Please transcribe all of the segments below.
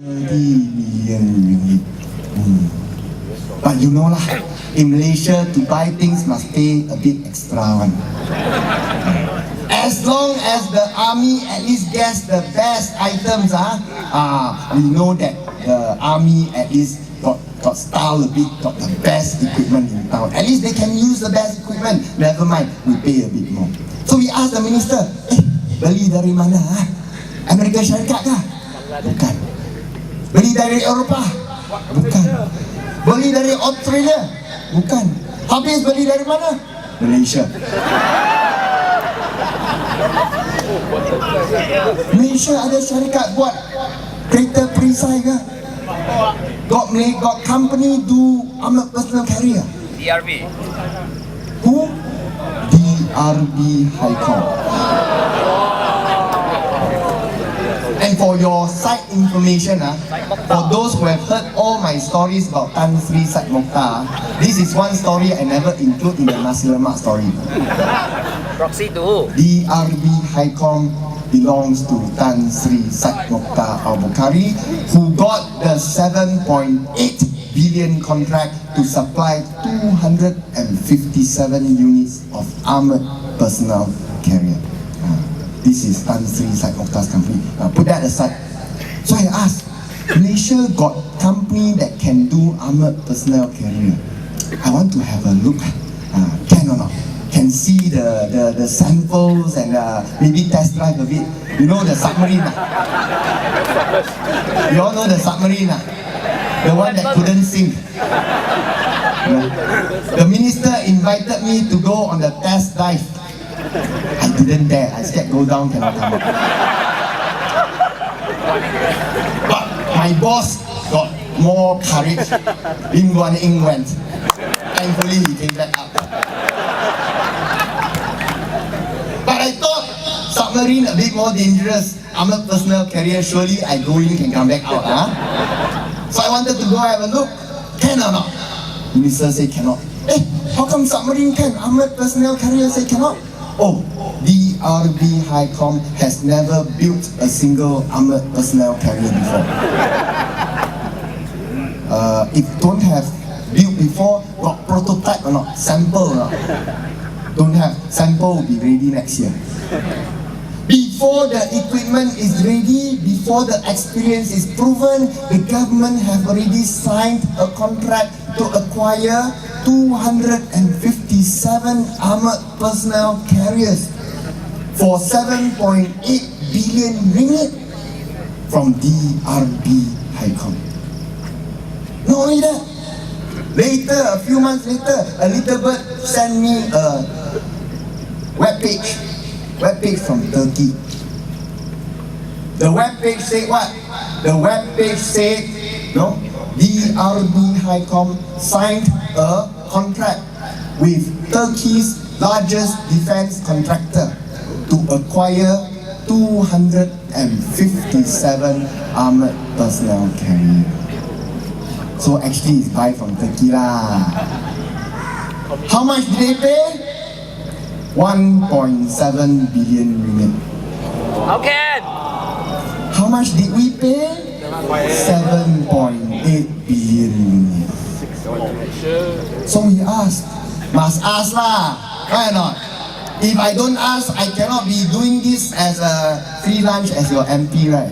30 million ringgit. But you know lah, in Malaysia to buy things must pay a bit extra one. As long as the army at least gets the best items, we know that the army at least got style a bit, got the best equipment in town. At least they can use the best equipment. Never mind, we pay a bit more. So we ask the minister, beli dari mana? Amerika Syarikat kah? Bukan. Beli dari Eropah? Bukan. Beli dari Australia? Bukan. Habis beli dari mana? Malaysia. Malaysia ada syarikat buat kereta perisai ke? Got company do armored personal carrier. DRB. Who? DRB High Com. And for your side information, for those who have heard all my stories about Tan Sri Sat Mokhtar, this is one story I never include in the Nasi Lemak story. Proxy to who? DRB High Com belongs to Tan Sri Sat Mokhtar Al-Bukhari, who got the 7.8 billion contract to supply 257 units of armored personnel carrier. This is Tan Sri Sat Mokhtar's company. Put that aside. So I asked, Malaysia got company that can do armored personnel carrier. I want to have a look. Can or not? Can see the samples and maybe test drive a bit. You know the submarine? You all know the submarine? The one that couldn't sink. The minister invited me to go on the test dive. I didn't dare. I scared go down, cannot come up. But my boss got more courage. Lim Guan Eng went. Thankfully, he came back up. But I thought submarine a bit more dangerous. Armored personnel carrier, surely I go in can come back out. So I wanted to go have a look. Can or not? Minister say cannot. How come submarine can? Armored personnel carrier say cannot? Oh, DRB High Com has never built a single armored personnel carrier before. If don't have built before, got prototype or not? Sample or not? Don't have. Sample will be ready next year. Before the equipment is ready, before the experience is proven, the government have already signed a contract to acquire 257 armored personnel carriers for 7.8 billion ringgit from DRB High Com. Not only that, later, a few months later, a little bird sent me a webpage from Turkey. The webpage said what? The webpage said, no, DRB High Com signed a contract with Turkey's largest defense contractor to acquire 257 armored personnel carrier. So actually it's buy from Turkey lah. How much did they pay? 1.7 billion ringgit. How can? How much did we pay? 7.8 billion ringgit. So we ask, must ask lah, right or not? If I don't ask, I cannot be doing this as a free lunch as your MP, right?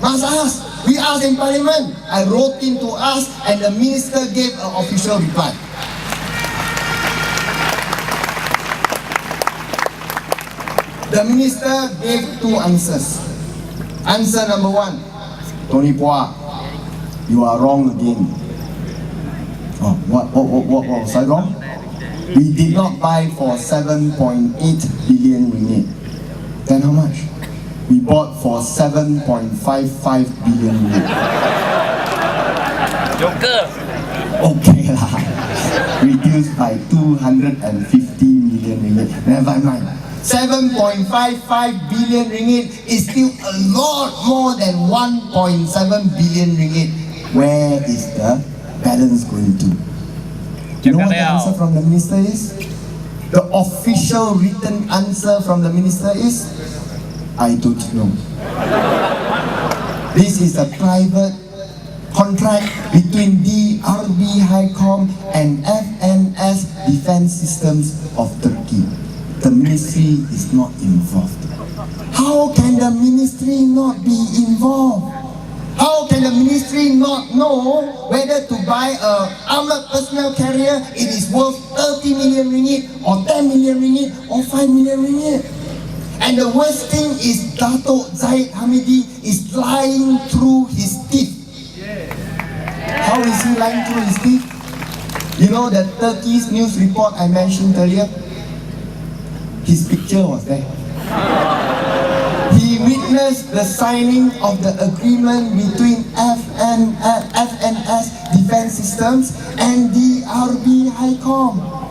Must ask. We asked in Parliament. I wrote in to ask, and the minister gave an official reply. The minister gave two answers. Answer number one, Tony Pua, you are wrong again. Oh, what was I wrong? We did not buy for 7.8 billion ringgit. Then how much? We bought for 7.55 billion ringgit. Joker. Okay lah. Reduced by 250 million ringgit. Never mind. 7.55 billion ringgit is still a lot more than 1.7 billion ringgit. Where is the balance going to? You know what the answer from the minister is? The official written answer from the minister is, I don't know. This is a private contract between DRB Highcom and FNS Defense Systems of Turkey. The ministry is not involved. How can the ministry not be involved? How can the ministry not know whether to buy a armored personnel carrier, it is worth 30 million ringgit or 10 million ringgit or 5 million ringgit? And the worst thing is Dato' Zahid Hamidi is lying through his teeth. How is he lying through his teeth? You know the Turkey's news report I mentioned earlier? His picture was there. He witnessed the signing of the agreement between FNS Defense Systems and DRB Highcom.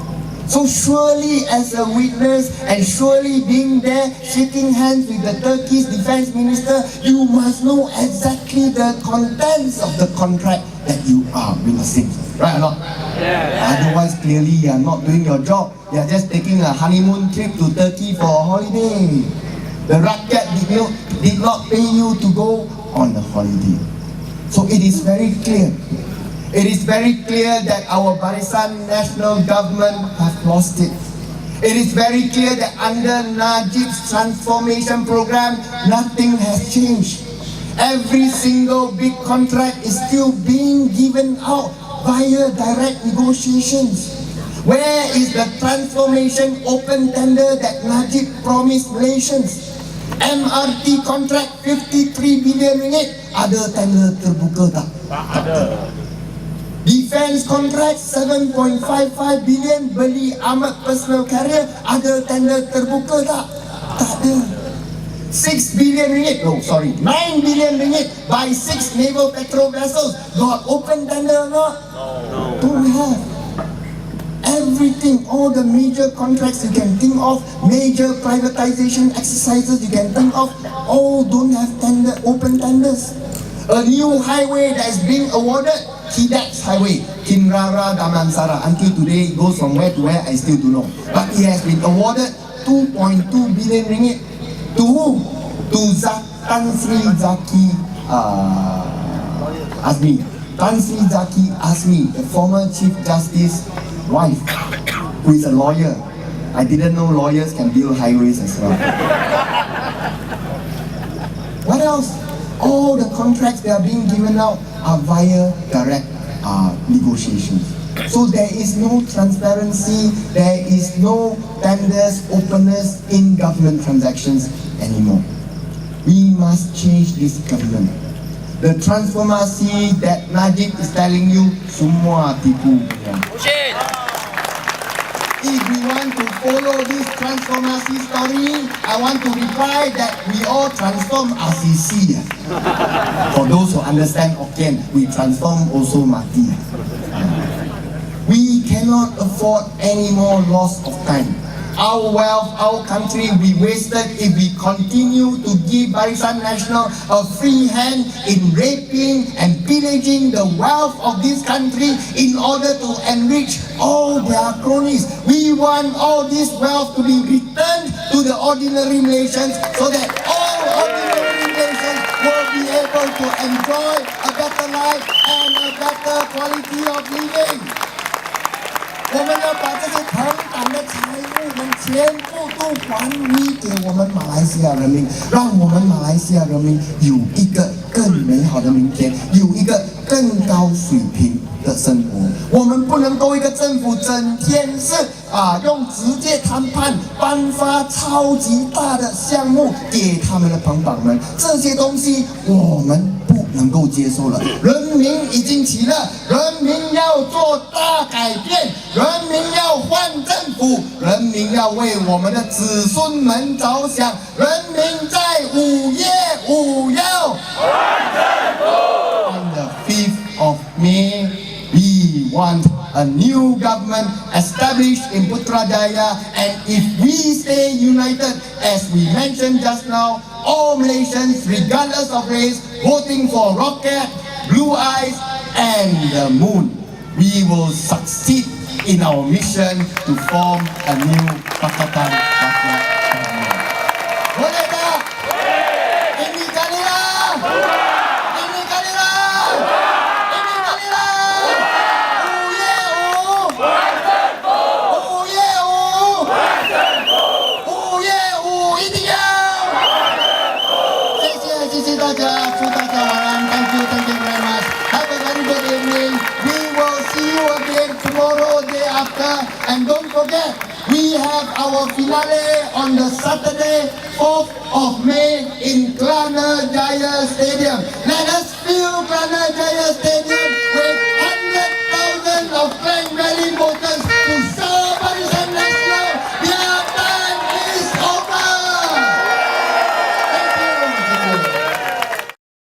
So surely as a witness and surely being there shaking hands with the Turkish defense minister, you must know exactly the contents of the contract that you are witnessing. Right or not? Yeah. Otherwise clearly you are not doing your job. You are just taking a honeymoon trip to Turkey for a holiday. The rakyat did not pay you to go on a holiday. So it is very clear. It is very clear that our Barisan national government have lost it. It is very clear that under Najib's transformation program, nothing has changed. Every single big contract is still being given out via direct negotiations. Where is the transformation open tender that Najib promised Malaysians? MRT contract 53 billion ringgit. Ada tender terbuka tak? Tak ada. Defense contract 7.55 billion beli armored personnel carrier. Ada tender terbuka tak? Tak ada. 6 billion ringgit, 9 billion ringgit buy 6 naval petrol vessels. Got open tender or not? No. Don't have. Everything, all the major contracts you can think of, major privatization exercises you can think of, all don't have tender, open tenders. A new highway that is being awarded, Kidax Highway, Kinrara Damansara. Until today, it goes from where to where, I still don't know. But it has been awarded 2.2 billion ringgit. To who? To Tan Sri Zaki Azmi. Tan Sri Zaki Azmi, the former Chief Justice wife, who is a lawyer. I didn't know lawyers can build highways as well. What else? All the contracts that are being given out are via direct negotiations. So there is no transparency, there is no tenders, openness in government transactions anymore. We must change this government. The transformasi that Najib is telling you, semua tipu. If we want to follow this transformasi story, I want to reply that we all transform RCC. For those who understand Hokkien, we transform also mati. We cannot afford any more loss of time. Our wealth, our country will be wasted if we continue to give Barisan Nasional a free hand in raping and pillaging the wealth of this country in order to enrich all their cronies. We want all this wealth to be returned to the ordinary Malaysians so that all ordinary Malaysians will be able to enjoy a better life and a better quality of living. 我们要把这些同党的财物们全部都还回给我们马来西亚人民，让我们马来西亚人民有一个更美好的明天，有一个更高水平的生活。我们不能够一个政府整天是用直接谈判颁发超级大的项目给他们的同党们，这些东西我们不能够接受了。人民已经起了，人民要做大改变，人民要换政府，人民要为我们的子孙们着想，人民在5月5要换政府。On the 5th of May, we want a new government established in Putrajaya, and if we stay united, as we mentioned just now, all Malaysians, regardless of race, voting for rocket, blue eyes, and the moon, we will succeed in our mission to form a new Pakatan Rakyat. Boleh tak? Ini kalilah! saja, sudah kawan. Thank you very much. Have a very good evening. We will see you again tomorrow, day after. And don't forget, we have our finale on the Saturday, 4th of May in Kelana Jaya Stadium. Let us feel Kelana Jaya Stadium